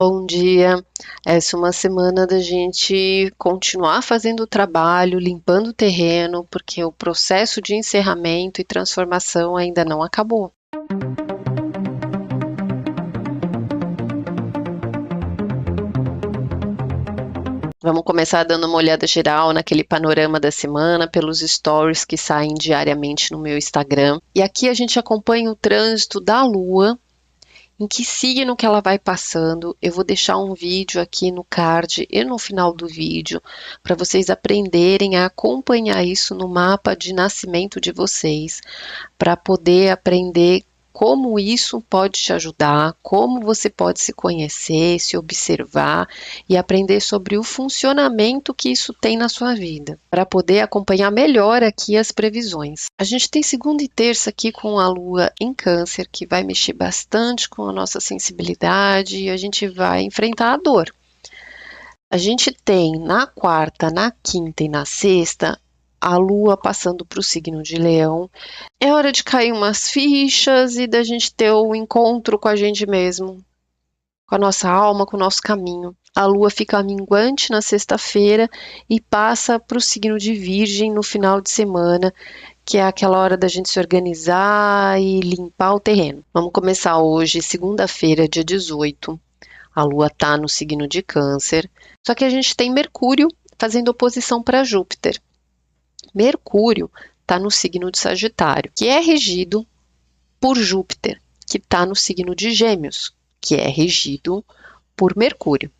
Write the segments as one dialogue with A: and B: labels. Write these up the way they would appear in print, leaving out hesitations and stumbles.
A: Bom dia. Essa é uma semana da gente continuar fazendo o trabalho, limpando o terreno, porque o processo de encerramento e transformação ainda não acabou. Vamos começar dando uma olhada geral naquele panorama da semana pelos stories que saem diariamente no meu Instagram. E aqui a gente acompanha o trânsito da Lua, em que signo que ela vai passando. Eu vou deixar um vídeo aqui no card e no final do vídeo para vocês aprenderem a acompanhar isso no mapa de nascimento de vocês, para poder aprender como isso pode te ajudar, como você pode se conhecer, se observar e aprender sobre o funcionamento que isso tem na sua vida, para poder acompanhar melhor aqui as previsões. A gente tem segunda e terça aqui com a Lua em Câncer, que vai mexer bastante com a nossa sensibilidade e a gente vai enfrentar a dor. A gente tem na quarta, na quinta e na sexta a Lua passando para o signo de Leão. É hora de cair umas fichas e da gente ter o encontro com a gente mesmo, com a nossa alma, com o nosso caminho. A Lua fica minguante na sexta-feira e passa para o signo de Virgem no final de semana, que é aquela hora da gente se organizar e limpar o terreno. Vamos começar hoje, segunda-feira, dia 18. A Lua está no signo de Câncer, só que a gente tem Mercúrio fazendo oposição para Júpiter. Mercúrio está no signo de Sagitário, que é regido por Júpiter, que está no signo de Gêmeos, que é regido por Mercúrio.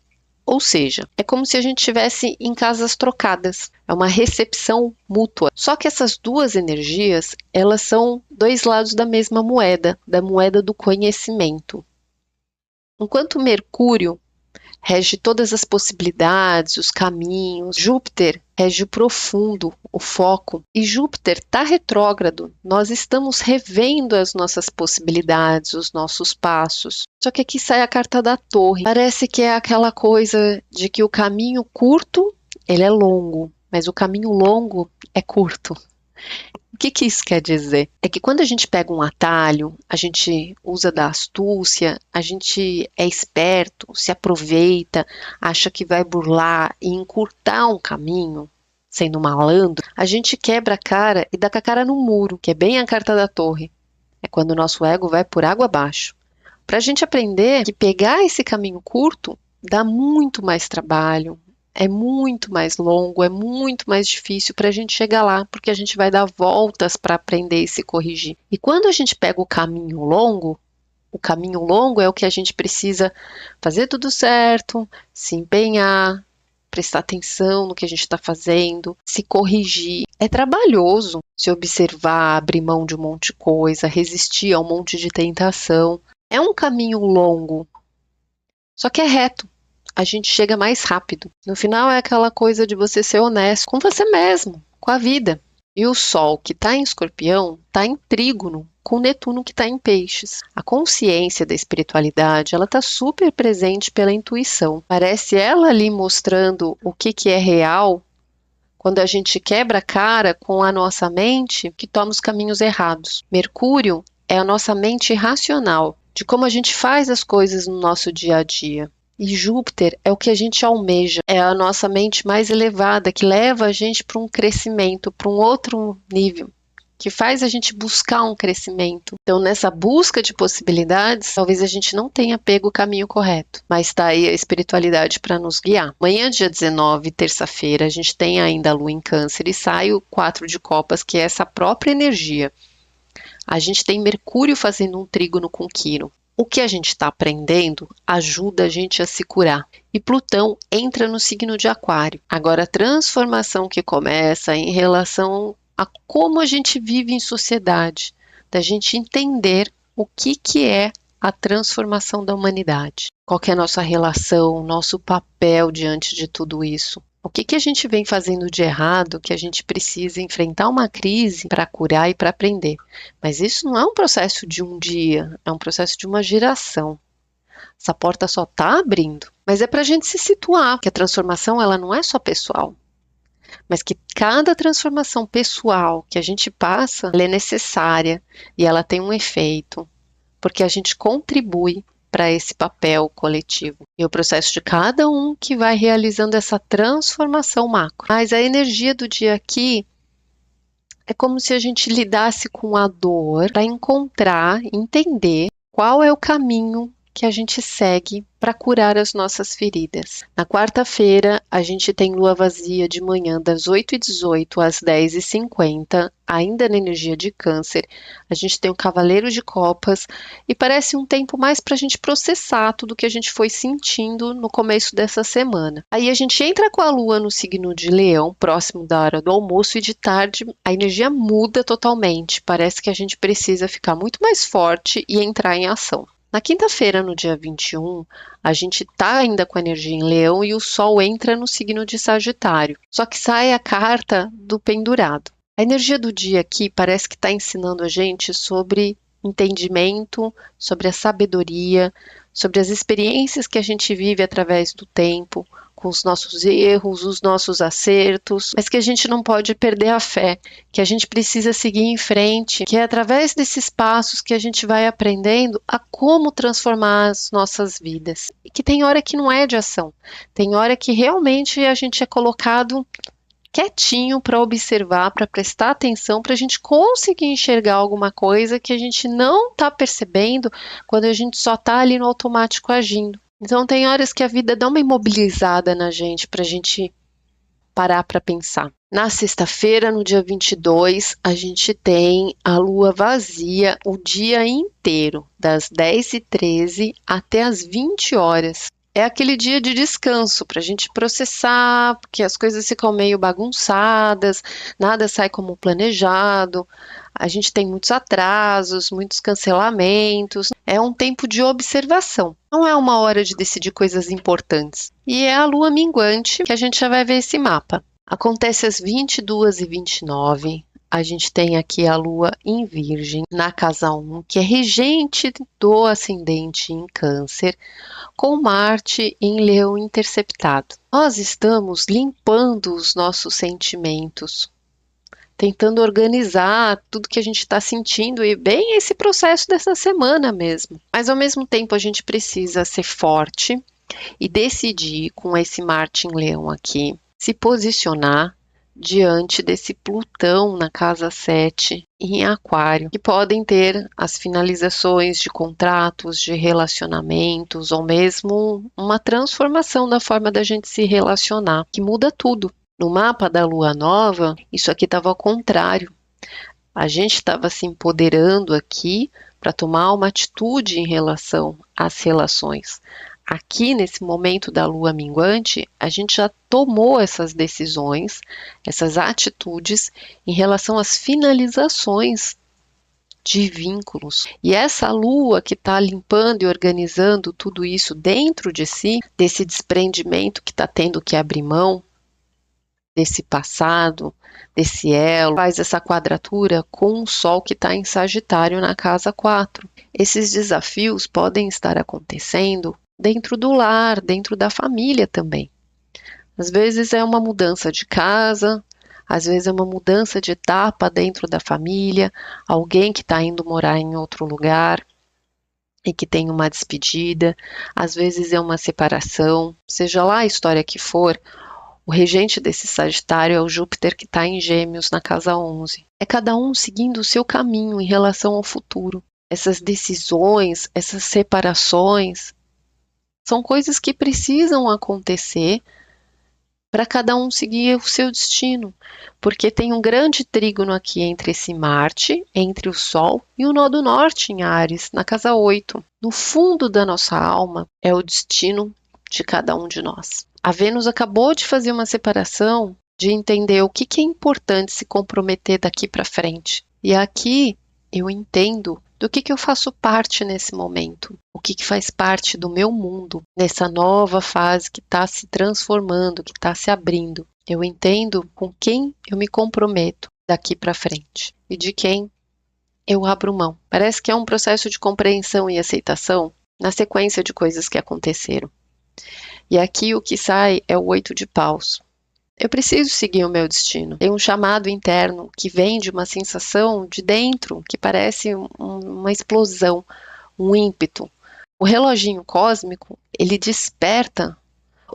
A: Ou seja, é como se a gente estivesse em casas trocadas. É uma recepção mútua. Só que essas duas energias, elas são dois lados da mesma moeda, da moeda do conhecimento. Enquanto Mercúrio rege todas as possibilidades, os caminhos, Júpiter rege o profundo, o foco. E Júpiter está retrógrado. Nós estamos revendo as nossas possibilidades, os nossos passos. Só que aqui sai a carta da Torre. Parece que é aquela coisa de que o caminho curto, ele é longo, mas o caminho longo é curto. O que isso quer dizer? É que quando a gente pega um atalho, a gente usa da astúcia, a gente é esperto, se aproveita, acha que vai burlar e encurtar um caminho, sendo malandro, a gente quebra a cara e dá com a cara no muro, que é bem a carta da Torre. É quando o nosso ego vai por água abaixo. Para a gente aprender que pegar esse caminho curto dá muito mais trabalho, é muito mais longo, é muito mais difícil para a gente chegar lá, porque a gente vai dar voltas para aprender e se corrigir. E quando a gente pega o caminho longo é o que a gente precisa fazer tudo certo, se empenhar, prestar atenção no que a gente está fazendo, se corrigir. É trabalhoso se observar, abrir mão de um monte de coisa, resistir a um monte de tentação. É um caminho longo, só que é reto. A gente chega mais rápido. No final é aquela coisa de você ser honesto com você mesmo, com a vida. E o Sol que está em Escorpião está em trígono com Netuno que está em Peixes. A consciência da espiritualidade, ela está super presente pela intuição. Parece ela ali mostrando o que é real quando a gente quebra a cara com a nossa mente que toma os caminhos errados. Mercúrio é a nossa mente racional, de como a gente faz as coisas no nosso dia a dia. E Júpiter é o que a gente almeja, é a nossa mente mais elevada, que leva a gente para um crescimento, para um outro nível, que faz a gente buscar um crescimento. Então, nessa busca de possibilidades, talvez a gente não tenha pego o caminho correto, mas está aí a espiritualidade para nos guiar. Amanhã, dia 19, terça-feira, a gente tem ainda a Lua em Câncer e sai o 4 de Copas, que é essa própria energia. A gente tem Mercúrio fazendo um trígono com Quirón. O que a gente está aprendendo ajuda a gente a se curar. E Plutão entra no signo de Aquário. Agora, a transformação que começa em relação a como a gente vive em sociedade, da gente entender o que é a transformação da humanidade. Qual que é a nossa relação, nosso papel diante de tudo isso. O que a gente vem fazendo de errado que a gente precisa enfrentar uma crise para curar e para aprender. Mas isso não é um processo de um dia, é um processo de uma geração. Essa porta só está abrindo, mas é para a gente se situar, que a transformação ela não é só pessoal, mas que cada transformação pessoal que a gente passa, ela é necessária e ela tem um efeito, porque a gente contribui para esse papel coletivo. E o processo de cada um que vai realizando essa transformação macro. Mas a energia do dia aqui é como se a gente lidasse com a dor para encontrar, entender qual é o caminho que a gente segue para curar as nossas feridas. Na quarta-feira, a gente tem lua vazia de manhã das 8h18 às 10h50, ainda na energia de Câncer. A gente tem o Cavaleiro de Copas e parece um tempo mais para a gente processar tudo que a gente foi sentindo no começo dessa semana. Aí a gente entra com a lua no signo de Leão, próximo da hora do almoço, e de tarde a energia muda totalmente. Parece que a gente precisa ficar muito mais forte e entrar em ação. Na quinta-feira, no dia 21, a gente está ainda com a energia em Leão e o Sol entra no signo de Sagitário. Só que sai a carta do pendurado. A energia do dia aqui parece que está ensinando a gente sobre entendimento, sobre a sabedoria, sobre as experiências que a gente vive através do tempo, com os nossos erros, os nossos acertos, mas que a gente não pode perder a fé, que a gente precisa seguir em frente, que é através desses passos que a gente vai aprendendo a como transformar as nossas vidas. E que tem hora que não é de ação, tem hora que realmente a gente é colocado quietinho para observar, para prestar atenção, para a gente conseguir enxergar alguma coisa que a gente não está percebendo quando a gente só está ali no automático agindo. Então tem horas que a vida dá uma imobilizada na gente para a gente parar para pensar. Na sexta-feira, no dia 22, a gente tem a lua vazia o dia inteiro, das 10h13 até as 20 horas. É aquele dia de descanso para a gente processar, porque as coisas ficam meio bagunçadas, nada sai como planejado, a gente tem muitos atrasos, muitos cancelamentos. É um tempo de observação, não é uma hora de decidir coisas importantes. E é a lua minguante que a gente já vai ver esse mapa. Acontece às 22h29. A gente tem aqui a lua em Virgem, na casa 1, que é regente do ascendente em Câncer, com Marte em Leão interceptado. Nós estamos limpando os nossos sentimentos, tentando organizar tudo que a gente está sentindo e bem esse processo dessa semana mesmo. Mas ao mesmo tempo a gente precisa ser forte e decidir, com esse Marte em Leão aqui, se posicionar diante desse Plutão na casa 7 em Aquário, que podem ter as finalizações de contratos, de relacionamentos, ou mesmo uma transformação da forma da gente se relacionar, que muda tudo. No mapa da Lua Nova, isso aqui estava ao contrário. A gente estava se empoderando aqui para tomar uma atitude em relação às relações. Aqui, nesse momento da lua minguante, a gente já tomou essas decisões, essas atitudes em relação às finalizações de vínculos. E essa lua que está limpando e organizando tudo isso dentro de si, desse desprendimento que está tendo que abrir mão, desse passado, desse elo, faz essa quadratura com o Sol que está em Sagitário na casa 4. Esses desafios podem estar acontecendo dentro do lar, dentro da família também. Às vezes é uma mudança de casa, às vezes é uma mudança de etapa dentro da família, alguém que está indo morar em outro lugar e que tem uma despedida, às vezes é uma separação, seja lá a história que for. O regente desse Sagitário é o Júpiter que está em Gêmeos na casa 11. É cada um seguindo o seu caminho em relação ao futuro. Essas decisões, essas separações, são coisas que precisam acontecer para cada um seguir o seu destino, porque tem um grande trígono aqui entre esse Marte, entre o Sol e o nó do norte em Áries, na casa 8. No fundo da nossa alma é o destino de cada um de nós. A Vênus acabou de fazer uma separação, de entender o que é importante se comprometer daqui para frente. E aqui eu entendo do que eu faço parte nesse momento, o que faz parte do meu mundo, nessa nova fase que está se transformando, que está se abrindo. Eu entendo com quem eu me comprometo daqui para frente e de quem eu abro mão. Parece que é um processo de compreensão e aceitação na sequência de coisas que aconteceram. E aqui o que sai é o 8 de paus. Eu preciso seguir o meu destino. Tem um chamado interno que vem de uma sensação de dentro, que parece uma explosão, um ímpeto. O reloginho cósmico, ele desperta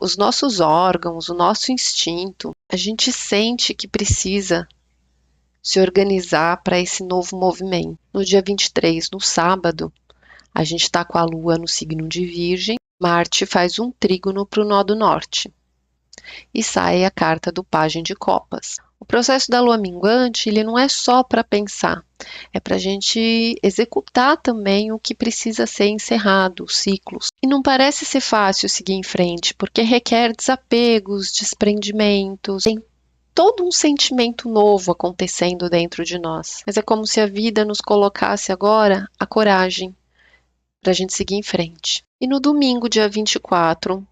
A: os nossos órgãos, o nosso instinto. A gente sente que precisa se organizar para esse novo movimento. No dia 23, no sábado, a gente está com a Lua no signo de Virgem, Marte faz um trígono para o nó do norte e sai a carta do Pajem de Copas. O processo da Lua minguante, ele não é só para pensar, é para a gente executar também o que precisa ser encerrado, os ciclos. E não parece ser fácil seguir em frente, porque requer desapegos, desprendimentos, tem todo um sentimento novo acontecendo dentro de nós. Mas é como se a vida nos colocasse agora a coragem para a gente seguir em frente. E no domingo, dia 24,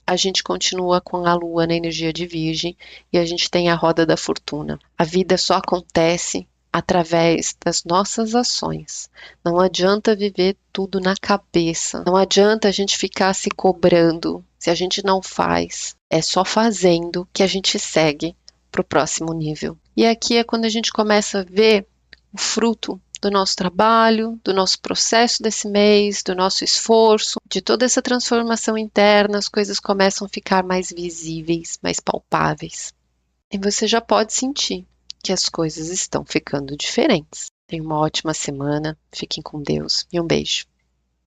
A: a gente continua com a Lua na energia de Virgem e a gente tem a roda da fortuna. A vida só acontece através das nossas ações. Não adianta viver tudo na cabeça. Não adianta a gente ficar se cobrando se a gente não faz. É só fazendo que a gente segue para o próximo nível. E aqui é quando a gente começa a ver o fruto do nosso trabalho, do nosso processo desse mês, do nosso esforço, de toda essa transformação interna, as coisas começam a ficar mais visíveis, mais palpáveis. E você já pode sentir que as coisas estão ficando diferentes. Tenha uma ótima semana, fiquem com Deus e um beijo.